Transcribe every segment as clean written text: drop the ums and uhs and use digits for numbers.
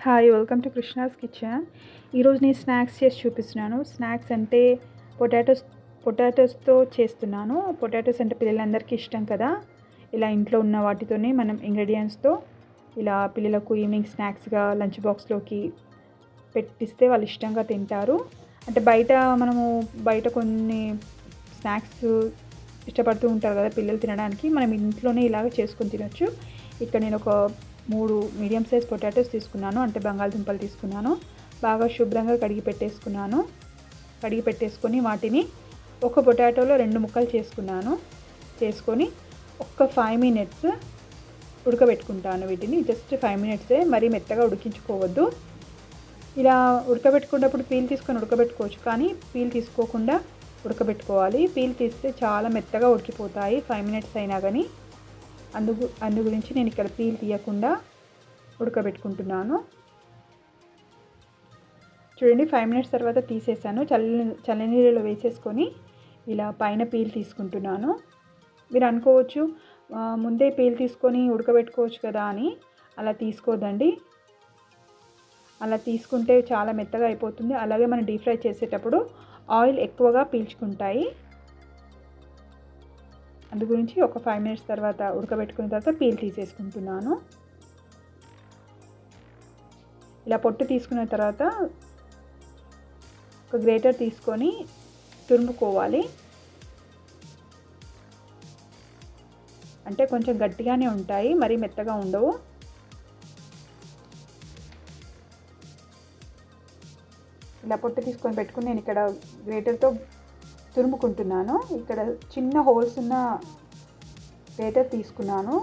Hi, welcome to Krishna's kitchen. ఈరోజు నేను snacks చేసి చూపిస్తున్నాను. స్నాక్స్ అంటే పొటాటోస్తో చేస్తున్నాను. పొటాటోస్ అంటే పిల్లలందరికీ ఇష్టం కదా. ఇలా ఇంట్లో ఉన్న వాటితోనే మనం ఇంగ్రీడియంట్స్తో ఇలా పిల్లలకు ఈవినింగ్ స్నాక్స్గా లంచ్ బాక్స్లోకి పెట్టిస్తే వాళ్ళు ఇష్టంగా తింటారు. అంటే బయట కొన్ని స్నాక్స్ ఇష్టపడుతూ ఉంటారు కదా పిల్లలు తినడానికి. మనం ఇంట్లోనే ఇలాగ చేసుకొని తినొచ్చు. ఇక్కడ నేను ఒక 3 మీడియం సైజ్ పొటాటోస్ తీసుకున్నాను. అంటే బంగాళదుంపలు తీసుకున్నాను. బాగా శుభ్రంగా కడిగి పెట్టేసుకొని వాటిని ఒక పొటాటోలో 2 ముక్కలు చేసుకొని ఒక 5 మినిట్స్ ఉడకబెట్టుకుంటాను. వీటిని జస్ట్ 5 మినిట్సే, మరీ మెత్తగా ఉడికించుకోవద్దు. ఇలా ఉడకబెట్టుకున్నప్పుడు పీల్ తీసుకొని ఉడకబెట్టుకోవచ్చు, కానీ పీల్ తీసుకోకుండా ఉడకబెట్టుకోవాలి. పీల్ తీస్తే చాలా మెత్తగా ఉడికిపోతాయి 5 మినిట్స్ అయినా కానీ. అందు గురించి నేను ఇక్కడ పీల్ తీయకుండా ఉడకబెట్టుకుంటున్నాను. చూడండి, 5 మినిట్స్ తర్వాత తీసేసాను. చల్లనీళ్ళలో వేసేసుకొని ఇలా పైన పీల్ తీసుకుంటున్నాను. మీరు అనుకోవచ్చు ముందే పీల్ తీసుకొని ఉడకబెట్టుకోవచ్చు కదా అని. అలా తీసుకోదండి. అలా తీసుకుంటే చాలా మెత్తగా అయిపోతుంది. అలాగే మనం డీప్ ఫ్రై చేసేటప్పుడు ఆయిల్ ఎక్కువగా పీల్చుకుంటాయి. అందు గురించి ఒక 5 మినిట్స్ తర్వాత ఉడకబెట్టుకున్న తర్వాత పీల్ తీసేసుకుంటున్నాను. ఇలా పొట్టు తీసుకున్న తర్వాత ఒక గ్రేటర్ తీసుకొని తురుముకోవాలి. అంటే కొంచెం గట్టిగానే ఉంటాయి, మరీ మెత్తగా ఉండవు. ఇలా పొట్టు తీసుకొని పెట్టుకుని నేను ఇక్కడ గ్రేటర్తో తురుముకుంటున్నాను. ఇక్కడ చిన్న హోల్స్ ఉన్న గ్రేటర్ తీసుకున్నాను,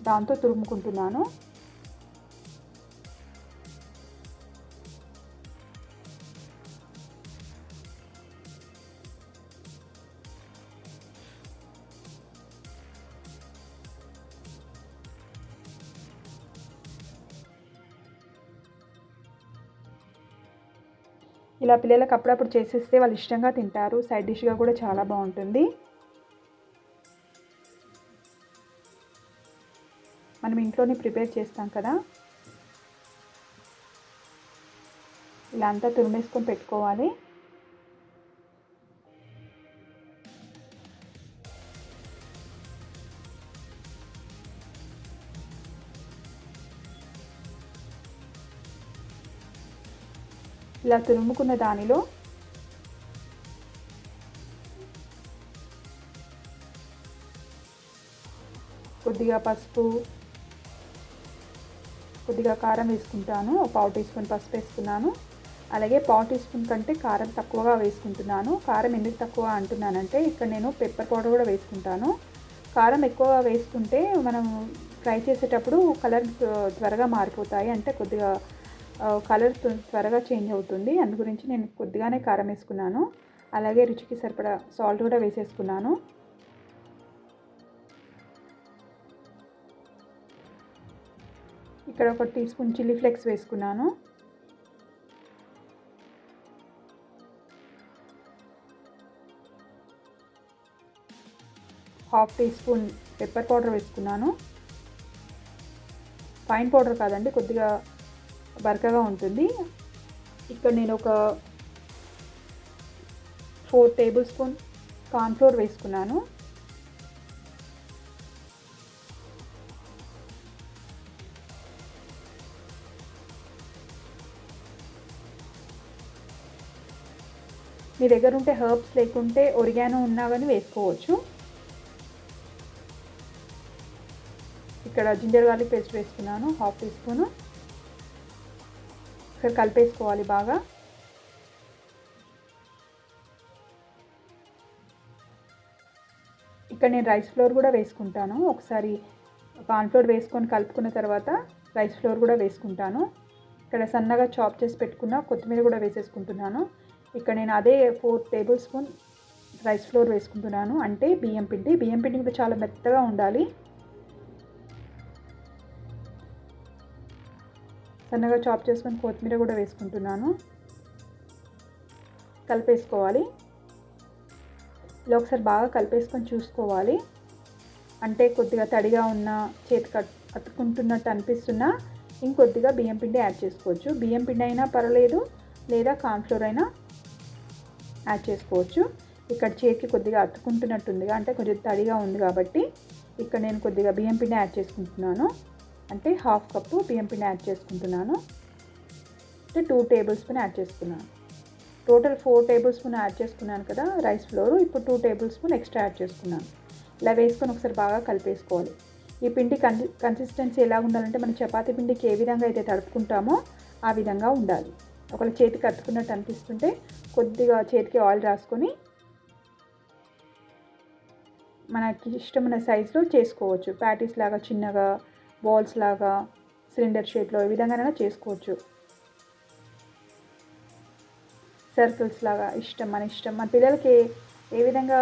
దాంతో తురుముకుంటున్నాను. ఇలా పిల్లలకు అప్పుడప్పుడు చేసేస్తే వాళ్ళు ఇష్టంగా తింటారు. సైడ్ డిష్గా కూడా చాలా బాగుంటుంది. మనం ఇంట్లోనే ప్రిపేర్ చేస్తాం కదా. ఇలా అంతా తురిమేసుకొని పెట్టుకోవాలి. ఇలా తురుముకున్న దానిలో కొద్దిగా పసుపు, కొద్దిగా కారం వేసుకుంటాను. ఒక 1/4 టీ స్పూన్ పసుపు వేసుకున్నాను. అలాగే 1/4 టీ స్పూన్ కంటే కారం తక్కువగా వేసుకుంటున్నాను. కారం ఎందుకు తక్కువ అంటున్నానంటే ఇక్కడ నేను పెప్పర్ పౌడర్ కూడా వేసుకుంటాను. కారం ఎక్కువగా వేసుకుంటే మనం ఫ్రై చేసేటప్పుడు కలర్ త్వరగా మారిపోతాయి. అంటే కొద్దిగా కలర్ త్వరగా చేంజ్ అవుతుంది. అందు గురించి నేను కొద్దిగానే కారం వేసుకున్నాను. అలాగే రుచికి సరిపడా సాల్ట్ కూడా వేసేసుకున్నాను. ఇక్కడ ఒక టీ స్పూన్ చిల్లీ ఫ్లేక్స్ వేసుకున్నాను. Half teaspoon pepper powder వేసుకున్నాను. ఫైన్ పౌడర్ కాదండి, కొద్దిగా బరకగా ఉంటుంది. ఇక్కడ నేను ఒక 4 టేబుల్ స్పూన్ కార్న్ఫ్లోర్ వేసుకున్నాను. మీ దగ్గర ఉంటే హర్బ్స్ లేకుంటే ఒరిగానో ఉన్నా కానీ వేసుకోవచ్చు. ఇక్కడ జింజర్ గార్లిక్ పేస్ట్ వేసుకున్నాను, హాఫ్ టీ స్పూను. ఒకసారి కలిపేసుకోవాలి బాగా. ఇక్కడ నేను రైస్ ఫ్లోర్ కూడా వేసుకుంటాను. ఒకసారి కార్న్ఫ్లోర్ వేసుకొని కలుపుకున్న తర్వాత రైస్ ఫ్లోర్ కూడా వేసుకుంటాను. ఇక్కడ సన్నగా చాప్ చేసి పెట్టుకున్న కొత్తిమీర కూడా వేసేసుకుంటున్నాను. ఇక్కడ నేను అదే 4 టేబుల్ స్పూన్ రైస్ ఫ్లోర్ వేసుకుంటున్నాను. అంటే బియ్యం పిండి కూడా చాలా మెత్తగా ఉండాలి. సన్నగా చాప్ చేసుకొని కొత్తిమీర కూడా వేసుకుంటున్నాను. కలిపేసుకోవాలి. ఇలా ఒకసారి బాగా కలిపేసుకొని చూసుకోవాలి. అంటే కొద్దిగా తడిగా ఉన్న చేతికి అతుక్కుంటున్నట్టు అనిపిస్తున్నా ఇంకొద్దిగా బియ్యం పిండి యాడ్ చేసుకోవచ్చు. బియ్యం పిండి అయినా పర్వాలేదు, లేదా కార్న్‌ఫ్లోర్ అయినా యాడ్ చేసుకోవచ్చు. ఇక్కడ చేతికి కొద్దిగా అతుక్కుంటున్నట్టుందిగా, అంటే కొంచెం తడిగా ఉంది కాబట్టి ఇక్కడ నేను కొద్దిగా బియ్యం పిండి యాడ్ చేసుకుంటున్నాను. అంటే హాఫ్ కప్పు బియ్యం పిండి యాడ్ చేసుకుంటున్నాను. అంటే 2 టేబుల్ స్పూన్ యాడ్ చేసుకున్నాను. టోటల్ 4 టేబుల్ స్పూన్ యాడ్ చేసుకున్నాను కదా రైస్ ఫ్లోర్. ఇప్పుడు 2 టేబుల్ స్పూన్ ఎక్స్ట్రా యాడ్ చేసుకున్నాను. ఇలా వేసుకొని ఒకసారి బాగా కలిపేసుకోవాలి. ఈ పిండి కన్సిస్టెన్సీ ఎలా ఉండాలంటే మన చపాతీ పిండికి ఏ విధంగా అయితే తడుపుకుంటామో ఆ విధంగా ఉండాలి. ఒకవేళ చేతికి అతుకున్నట్టు అనిపిస్తుంటే కొద్దిగా చేతికి ఆయిల్ రాసుకొని మనకి ఇష్టమైన సైజులో చేసుకోవచ్చు. ప్యాటీస్ లాగా చిన్నగా, బాల్స్ లాగా, సిలిండర్ షేప్లో ఏ విధంగానైనా చేసుకోవచ్చు. సర్కిల్స్ లాగా మన ఇష్టం. మన పిల్లలకి ఏ విధంగా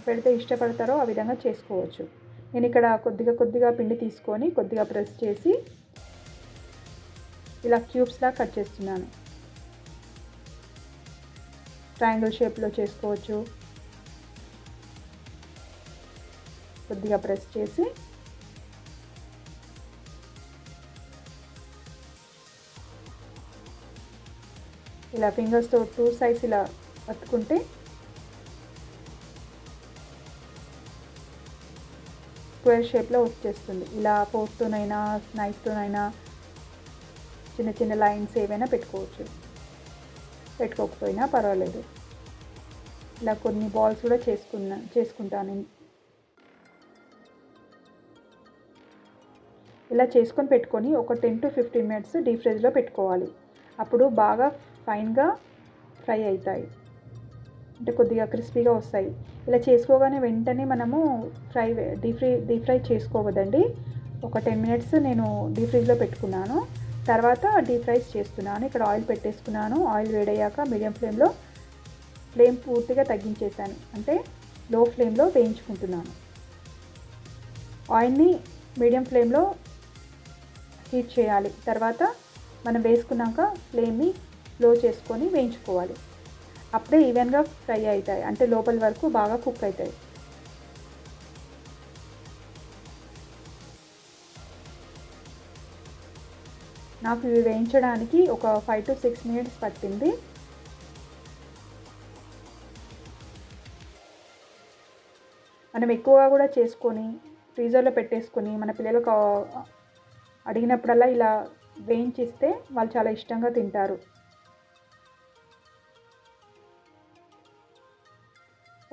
పెడితే ఇష్టపడతారో ఆ విధంగా చేసుకోవచ్చు. నేను ఇక్కడ కొద్దిగా పిండి తీసుకొని కొద్దిగా ప్రెస్ చేసి ఇలా క్యూబ్స్లా కట్ చేస్తున్నాను. ట్రయాంగిల్ షేప్లో చేసుకోవచ్చు. కొద్దిగా ప్రెస్ చేసి ఇలా ఫింగర్స్తో 2 సైడ్స్ ఇలా పట్టుకుంటే స్క్వేర్ షేప్లో వచ్చేస్తుంది. ఇలా ఫోర్క్తోనైనా నైఫ్తోనైనా చిన్న లైన్స్ ఏవైనా పెట్టుకోవచ్చు, పెట్టుకోకపోయినా పర్వాలేదు. ఇలా కొన్ని బాల్స్ కూడా చేసుకుంటాను. ఇలా చేసుకొని పెట్టుకొని ఒక 10 to 15 మినిట్స్ డీప్ ఫ్రిడ్జ్లో పెట్టుకోవాలి. అప్పుడు బాగా ఫైన్గా ఫ్రై అవుతాయి, అంటే కొద్దిగా క్రిస్పీగా వస్తాయి. ఇలా చేసుకోగానే వెంటనే మనము డీప్ ఫ్రై చేసుకోవద్దండి. ఒక 10 మినిట్స్ నేను డీప్ ఫ్రిడ్జ్లో పెట్టుకున్నాను. తర్వాత డీప్ ఫ్రైస్ చేస్తున్నాను. ఇక్కడ ఆయిల్ పెట్టేసుకున్నాను. ఆయిల్ వేడయ్యాక మీడియం ఫ్లేమ్ పూర్తిగా తగ్గించేసాను, అంటే లో ఫ్లేమ్లో వేయించుకుంటున్నాను. ఆయిల్ని మీడియం ఫ్లేమ్లో హీట్ చేయాలి. తర్వాత మనం వేసుకున్నాక ఫ్లేమ్ని లో చేసుకొని వేయించుకోవాలి. అప్పుడే ఈవెన్గా ఫ్రై అవుతాయి, అంటే లోపల వరకు బాగా కుక్ అవుతాయి. నాకు ఇవి వేయించడానికి ఒక 5 to 6 మినిట్స్ పట్టింది. మనం ఎక్కువగా కూడా చేసుకొని ఫ్రీజర్లో పెట్టేసుకొని మన పిల్లలకు అడిగినప్పుడల్లా ఇలా వేయించిస్తే వాళ్ళు చాలా ఇష్టంగా తింటారు.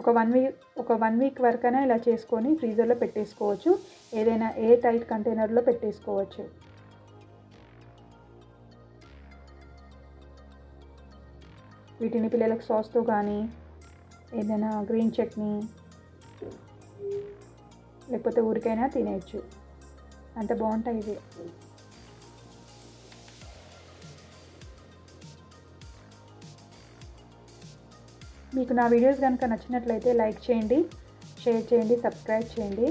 ఒక వన్ వీక్ వరకైనా ఇలా చేసుకొని ఫ్రీజర్లో పెట్టేసుకోవచ్చు. ఏదైనా టైట్ కంటైనర్లో పెట్టేసుకోవచ్చు. వీటిని పిల్లలకు సాస్తో కానీ ఏదైనా గ్రీన్ చట్నీ లేకపోతే ఊరికైనా తినేయచ్చు, అంత బాగుంటాయి ఇవి. మీకు నా వీడియోస్ కనుక నచ్చినట్లయితే లైక్ చేయండి, షేర్ చేయండి, సబ్స్క్రైబ్ చేయండి.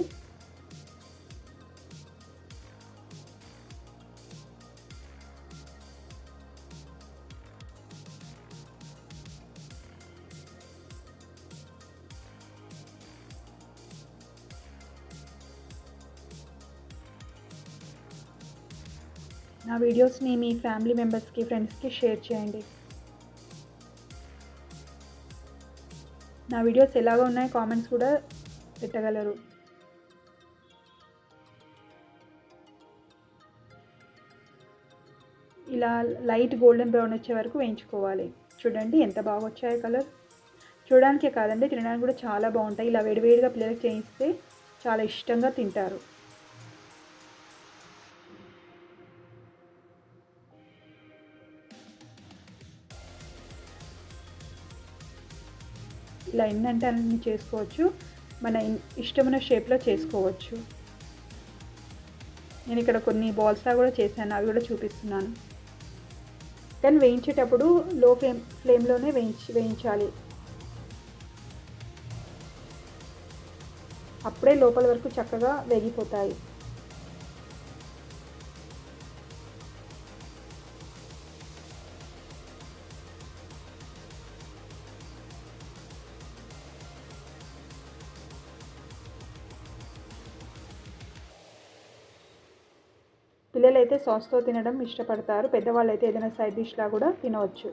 నా వీడియోస్ని మీ ఫ్యామిలీ మెంబర్స్కి, ఫ్రెండ్స్కి షేర్ చేయండి. నా వీడియోస్ ఎలాగో ఉన్నాయి కామెంట్స్ కూడా పెట్టగలరు. ఇలా లైట్ గోల్డెన్ బ్రౌన్ వచ్చే వరకు వేయించుకోవాలి. చూడండి ఎంత బాగా వచ్చాయో కలర్. చూడడానికే కాదండి, తినడానికి కూడా చాలా బాగుంటాయి. ఇలా వేడివేడిగా పిల్లలకి చేయిస్తే చాలా ఇష్టంగా తింటారు. ఇలా ఎన్నంటే అన్ని చేసుకోవచ్చు, మన ఇష్టమైన షేప్లో చేసుకోవచ్చు. నేను ఇక్కడ కొన్ని బాల్స్లా కూడా చేశాను, అవి కూడా చూపిస్తున్నాను. కానీ వేయించేటప్పుడు లో ఫ్లేమ్లోనే వేయించాలి. అప్పుడే లోపల వరకు చక్కగా వేగిపోతాయి. పిల్లలైతే సాస్తో తినడం ఇష్టపడతారు, పెద్దవాళ్ళైతే ఏదైనా సైడ్ డిష్లా కూడా తినవచ్చు.